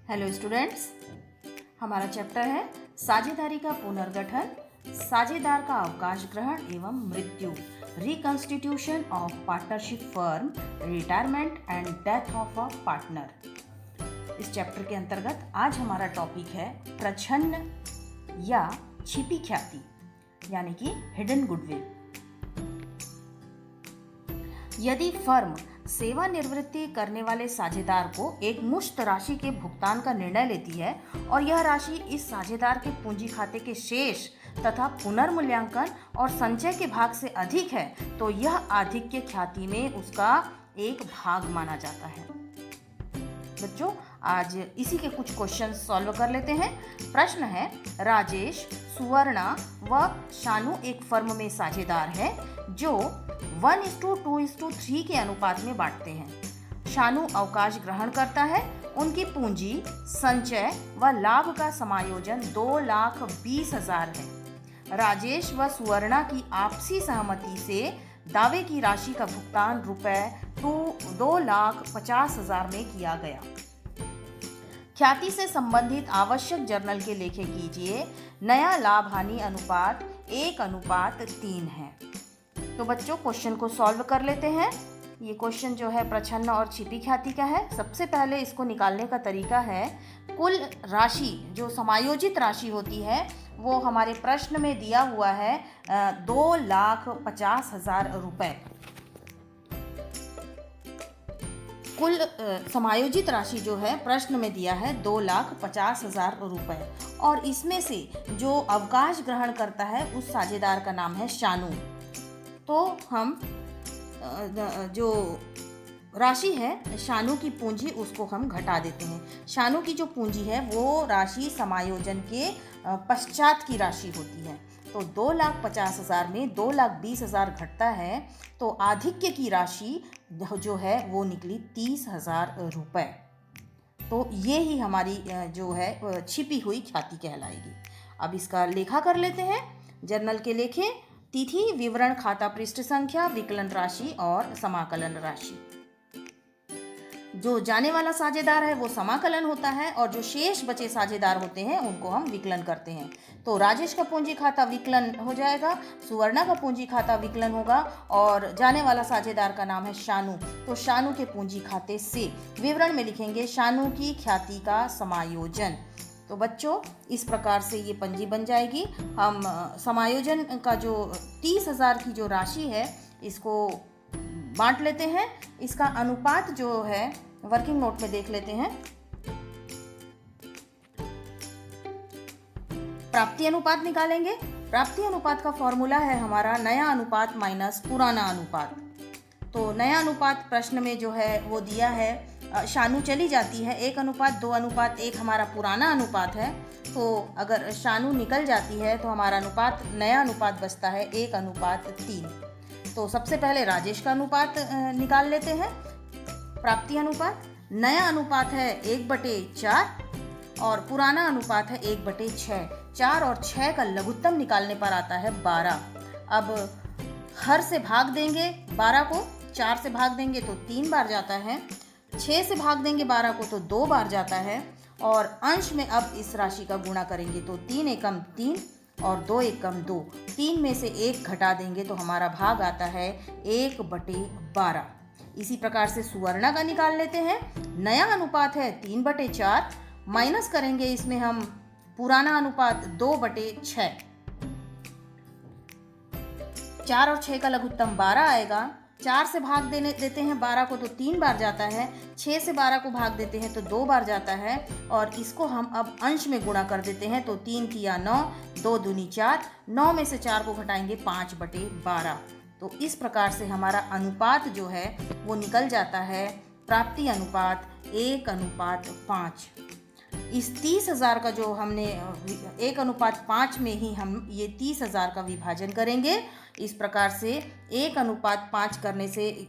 Hello students, हमारा chapter है साझेदारी का पुनर्गठन, साझेदार का अवकाश ग्रहण एवं मृत्यु, reconstitution of partnership firm, retirement and death of a partner. इस चैप्टर के अंतर्गत आज हमारा टॉपिक है प्रछन्न या छिपी ख्याति यानी कि हिडन गुडविल। यदि फर्म सेवानिवृत्ति करने वाले साझेदार को एक मुश्त राशि के भुगतान का निर्णय लेती है और यह राशि इस साझेदार के पूंजी खाते के शेष तथा पुनर्मूल्यांकन और संचय के भाग से अधिक है, तो यह आधिक्य ख्याति में उसका एक भाग माना जाता है। बच्चों, आज इसी के कुछ क्वेश्चन सॉल्व कर लेते हैं। प्रश्न है, राजेश, सुवर्णा व शानू एक फर्म में साझेदार है जो 1:2:3 के अनुपात में बांटते हैं। शानू अवकाश ग्रहण करता है। उनकी पूंजी, संचय व लाभ का समायोजन 2,20,000 है। राजेश व सुवर्णा की आपसी सहमति से दावे की राशि का भुगतान रुपए 2,50,000 में किया गया। ख्याति से संबंधित आवश्यक जर्नल के लेखे कीजिए। नया लाभ हानि अनुपात 1:3 है। तो बच्चों, क्वेश्चन को सॉल्व कर लेते हैं। ये क्वेश्चन जो है प्रछन्न और छिपी ख्याति का है। सबसे पहले इसको निकालने का तरीका है, कुल राशि जो समायोजित राशि होती है वो हमारे प्रश्न में दिया हुआ है 2,50,000 रुपए। कुल समायोजित राशि जो है प्रश्न में दिया है 2,50,000 रुपए, और इसमें से जो अवकाश ग्रहण करता है उस साझेदार का नाम है शानू। तो हम जो राशि है शानू की पूंजी उसको हम घटा देते हैं। शानू की जो पूंजी है वो राशि समायोजन के पश्चात की राशि होती है। तो 2,50,000 में 2,20,000 घटता है, तो आधिक्य की राशि जो है वो निकली 30,000 रुपए। तो ये ही हमारी जो है छिपी हुई ख्याति कहलाएगी। अब इसका लेखा कर लेते हैं। जर्नल के लेखे, तिथि, विवरण, खाता पृष्ठ संख्या, विकलन राशि और समाकलन राशि। जो जाने वाला साझेदार है वो समाकलन होता है और जो शेष बचे साझेदार होते हैं उनको हम विकलन करते हैं। तो राजेश का पूंजी खाता विकलन हो जाएगा, सुवर्णा का पूंजी खाता विकलन होगा और जाने वाला साझेदार का नाम है शानू। तो शानू के पूंजी खाते से विवरण में लिखेंगे शानू की ख्याति का समायोजन। तो बच्चों, इस प्रकार से ये पंजी बन जाएगी। हम समायोजन का जो 30,000 की जो राशि है इसको बांट लेते हैं। इसका अनुपात जो है वर्किंग नोट में देख लेते हैं। प्राप्ति अनुपात निकालेंगे। प्राप्ति अनुपात का फॉर्मूला है हमारा नया अनुपात माइनस पुराना अनुपात। तो नया अनुपात प्रश्न में जो है वो दिया है, शानू चली जाती है, 1:2:1 हमारा पुराना अनुपात है। तो अगर शानू निकल जाती है तो हमारा अनुपात, नया अनुपात बचता है 1:3। तो सबसे पहले राजेश का अनुपात निकाल लेते हैं। प्राप्ति अनुपात, नया अनुपात है 1/4 और पुराना अनुपात है 1/6। 4 और 6 का लघुत्तम निकालने पर आता है 12। अब हर से भाग देंगे 12 को, 4 से भाग देंगे तो 3 बार जाता है, 6 से भाग देंगे 12 को तो 2 बार जाता है, और अंश में अब इस राशि का गुणा करेंगे तो 3 एकम 3 और 2 एकम 2। 3 में से 1 घटा देंगे तो हमारा भाग आता है 1/12। इसी प्रकार से सुवर्णा का निकाल लेते हैं। नया अनुपात है 3/4, माइनस करेंगे इसमें हम पुराना अनुपात 2/6। 4 और 6 का लघुत्तम 12 आएगा। 4 से भाग देते हैं 12 को तो 3 बार जाता है, 6 से 12 को भाग देते हैं तो 2 बार जाता है, और इसको हम अब अंश में गुणा कर देते हैं। तो 3 तिया 9, 2 दूनी 4, 9 में से 4 को घटाएंगे 5/12। तो इस प्रकार से हमारा अनुपात जो है वो निकल जाता है प्राप्ति अनुपात 1:5। इस 30,000 का जो हमने 1:5 में ही हम ये 30,000 का विभाजन करेंगे। इस प्रकार से 1:5 करने से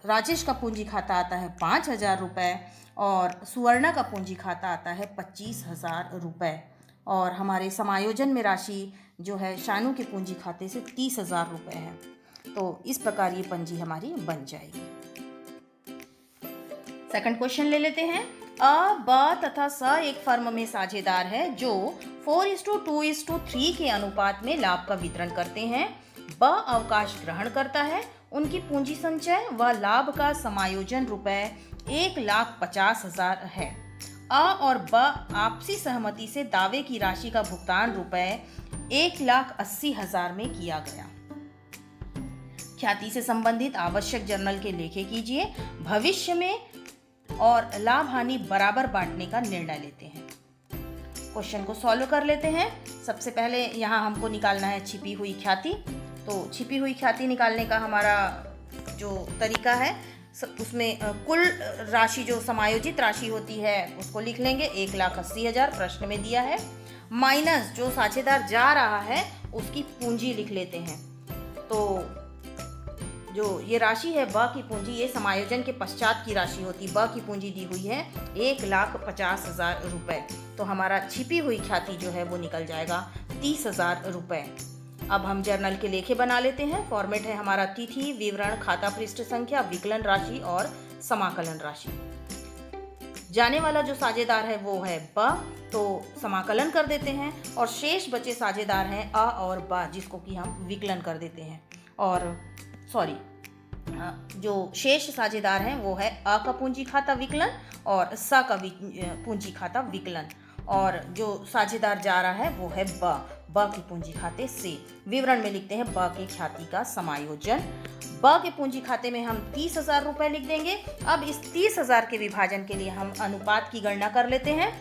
राजेश का पूंजी खाता आता है 5,000 रुपये और सुवर्णा का पूंजी खाता आता है 25,000 रुपये, और हमारे समायोजन में राशि जो है शानू के पूंजी खाते से 30,000 रुपये है। तो इस प्रकार ये पंजी हमारी बन जाएगी। सेकंड क्वेश्चन ले लेते हैं। अ, ब तथा स एक फर्म में साझेदार है जो 4:2:3 के अनुपात में लाभ का वितरण करते हैं। ब अवकाश ग्रहण करता है। उनकी पूंजी संचय व लाभ का समायोजन रुपए 1,50,000 है। अ और ब आपसी सहमति से दावे की राशि का भुगतान रुपए 1,80,000 में किया गया। ख्याति से संबंधित आवश्यक जर्नल के लेखे कीजिए। भविष्य में और लाभ हानि बराबर बांटने का निर्णय लेते हैं। क्वेश्चन को सॉल्व कर लेते हैं। सबसे पहले यहाँ हमको निकालना है छिपी हुई ख्याति। तो छिपी हुई ख्याति निकालने का हमारा जो तरीका है उसमें कुल राशि जो समायोजित राशि होती है उसको लिख लेंगे 1,80,000 प्रश्न में दिया है, माइनस जो साझेदार जा रहा है उसकी पूंजी लिख लेते हैं। तो जो ये राशि है ब की पूंजी, ये समायोजन के पश्चात की राशि होती। ब की पूंजी दी हुई है 1,50,000 रुपए। तो हमारा छिपी हुई ख्याति जो है वो निकल जाएगा 30,000 रुपए। अब हम जर्नल के लेखे बना लेते हैं। फॉर्मेट है हमारा तिथि, विवरण, खाता पृष्ठ संख्या, विकलन राशि और समाकलन राशि। जाने वाला जो साझेदार है वो है ब, तो समाकलन कर देते हैं। और शेष बचे साझेदार हैं अ और ब, जिसको कि हम विकलन कर देते हैं। और जो शेष साझेदार हैं वो है अ का पूंजी खाता विकलन और स का पूंजी खाता विकलन। और जो साझेदार जा रहा है वो है ब की पूंजी खाते से। विवरण में लिखते हैं ब की ख्याति का समायोजन। ब के पूंजी खाते में हम 30,000 रुपए लिख देंगे। अब इस 30,000 के विभाजन के लिए हम अनुपात की गणना कर लेते हैं।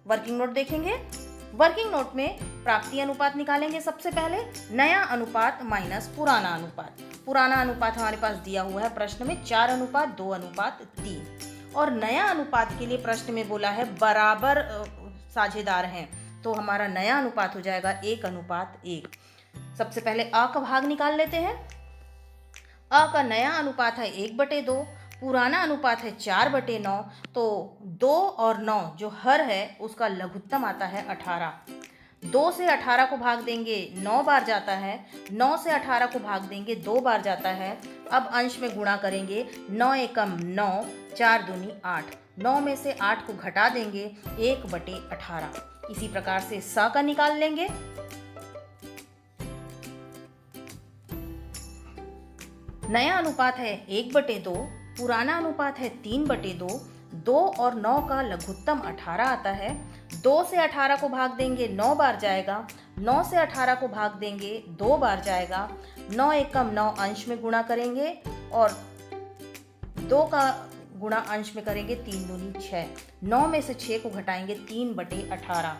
वर्किंग नोट देखेंगे। वर्किंग नोट में प्राप्ति अनुपात निकालेंगे। सबसे पहले नया अनुपात माइनस पुराना अनुपात। पुराना अनुपात हमारे पास दिया हुआ है प्रश्न में 4:2:3 और नया अनुपात के लिए प्रश्न में बोला है बराबर साझेदार हैं, तो हमारा नया अनुपात हो जाएगा 1:1। सबसे पहले अ का भाग निकाल लेते हैं। अ का नया अनुपात है 1/2, पुराना अनुपात है 4/9। तो 2 और 9 जो हर है उसका लघुत्तम आता है 18। 2 से 18 को भाग देंगे 9 बार जाता है। 9 से 18 को भाग देंगे 2 बार जाता है। अब अंश में गुणा करेंगे 9 एकम 9, 4 दूनी 8। 9 में से 8 को घटा देंगे 1/18। इसी प्रकार से स का निकाल लेंगे। नया अनुपात है 1/2, पुराना अनुपात है 3/2। 2 और 9 का लघुत्तम 18 आता है। 2 से 18 को भाग देंगे 9 बार जाएगा। 9 से 18 को भाग देंगे 2 बार जाएगा। 9 एकम 9 अंश में गुणा करेंगे और 2 का गुणा अंश में करेंगे 3 दूनी 6। 9 में से 6 को घटाएंगे 3/18।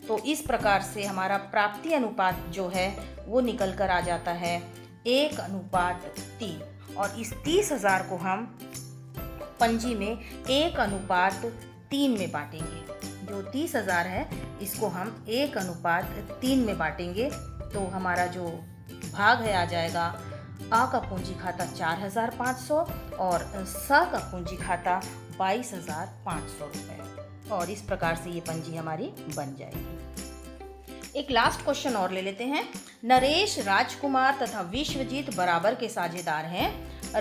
तो इस प्रकार से हमारा प्राप्ति अनुपात जो है वो निकल कर आ जाता है 1:3। और इस 30,000 को हम पंजी में 1:3 में बांटेंगे। जो 30,000 है इसको हम 1:3 में बांटेंगे। तो हमारा जो भाग है आ जाएगा अ का पूंजी खाता 4,500 और स का पूंजी खाता 22,500 रुपए। और इस प्रकार से ये पंजी हमारी बन जाएगी। एक लास्ट क्वेश्चन और ले लेते हैं। नरेश, राजकुमार तथा विश्वजीत बराबर के साझेदार हैं।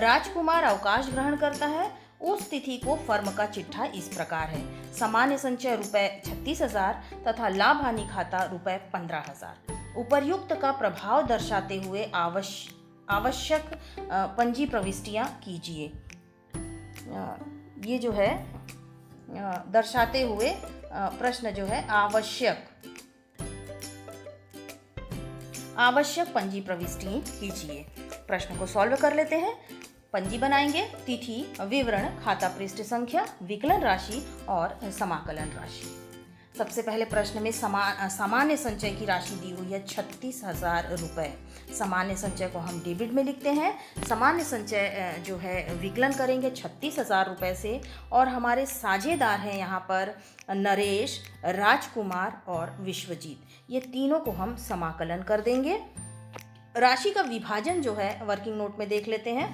राजकुमार अवकाश ग्रहण करता है। उस तिथि को फर्म का चिट्ठा इस प्रकार है। सामान्य संचय रुपए 36,000 तथा लाभ हानि खाता रुपए 15,000। उपर्युक्त का प्रभाव दर्शाते हुए आवश्यक पंजी प्रविष्टियां कीजिए। ये जो है दर्शाते हुए प्रश्न जो है आवश्यक पंजी प्रविष्टि कीजिए। प्रश्न को सॉल्व कर लेते हैं। पंजी बनाएंगे। तिथि, विवरण, खाता पृष्ठ संख्या, विकलन राशि और समाकलन राशि। सबसे पहले प्रश्न में सामान्य संचय की राशि दी हुई है 36,000 रुपये। सामान्य संचय को हम डेबिट में लिखते हैं। सामान्य संचय जो है विकलन करेंगे 36,000 रुपये से। और हमारे साझेदार हैं यहाँ पर नरेश, राजकुमार और विश्वजीत। ये तीनों को हम समाकलन कर देंगे। राशि का विभाजन जो है वर्किंग नोट में देख लेते हैं।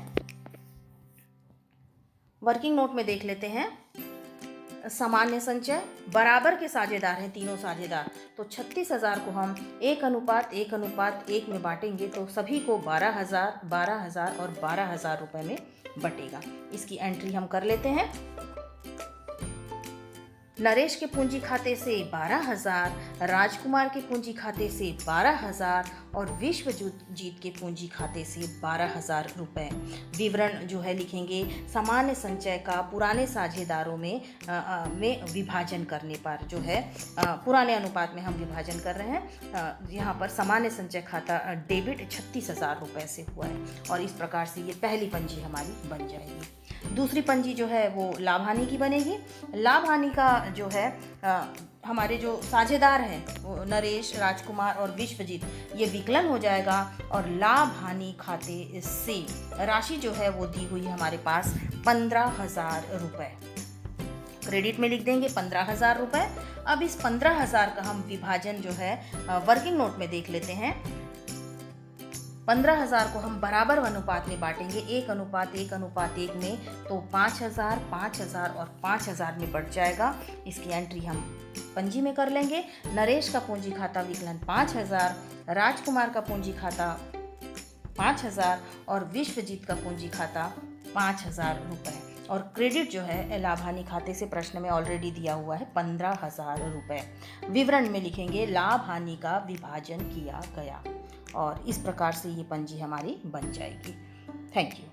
वर्किंग नोट में देख लेते हैं। सामान्य संचय बराबर के साझेदार हैं तीनों साझेदार, तो 36,000 को हम 1:1:1 में बांटेंगे तो सभी को 12,000, 12,000 और 12,000 रुपये में बटेगा। इसकी एंट्री हम कर लेते हैं। नरेश के पूंजी खाते से 12,000, राजकुमार के पूंजी खाते से 12,000 और विश्वजीत के पूंजी खाते से 12,000 रुपये। विवरण जो है लिखेंगे सामान्य संचय का पुराने साझेदारों में विभाजन करने पर, जो है पुराने अनुपात में हम विभाजन कर रहे हैं। यहाँ पर सामान्य संचय खाता डेबिट 36,000 रुपये से हुआ है और इस प्रकार से ये पहली पंजी हमारी बन जाएगी। दूसरी पंजी जो है वो लाभ हानि की बनेगी। लाभ हानि का जो है हमारे जो साझेदार हैं वो नरेश, राजकुमार और विश्वजीत, ये विकलन हो जाएगा और लाभ हानि खाते से राशि जो है वो दी हुई हमारे पास 15,000 रुपये। क्रेडिट में लिख देंगे 15,000 रुपये। अब इस 15,000 का हम विभाजन जो है वर्किंग नोट में देख लेते हैं। 15,000 को हम बराबर अनुपात में बांटेंगे, 1:1:1 में, तो 5,000, 5,000 और 5,000 में बढ़ जाएगा। इसकी एंट्री हम पंजी में कर लेंगे। नरेश का पूंजी खाता विकलन 5,000, राजकुमार का पूंजी खाता 5,000 और विश्वजीत का पूंजी खाता 5,000 रुपये। और क्रेडिट जो है लाभ हानि खाते से प्रश्न में ऑलरेडी दिया हुआ है 15,000 रुपये। विवरण में लिखेंगे लाभ हानि का विभाजन किया गया और इस प्रकार से ये पंजी हमारी बन जाएगी। Thank you.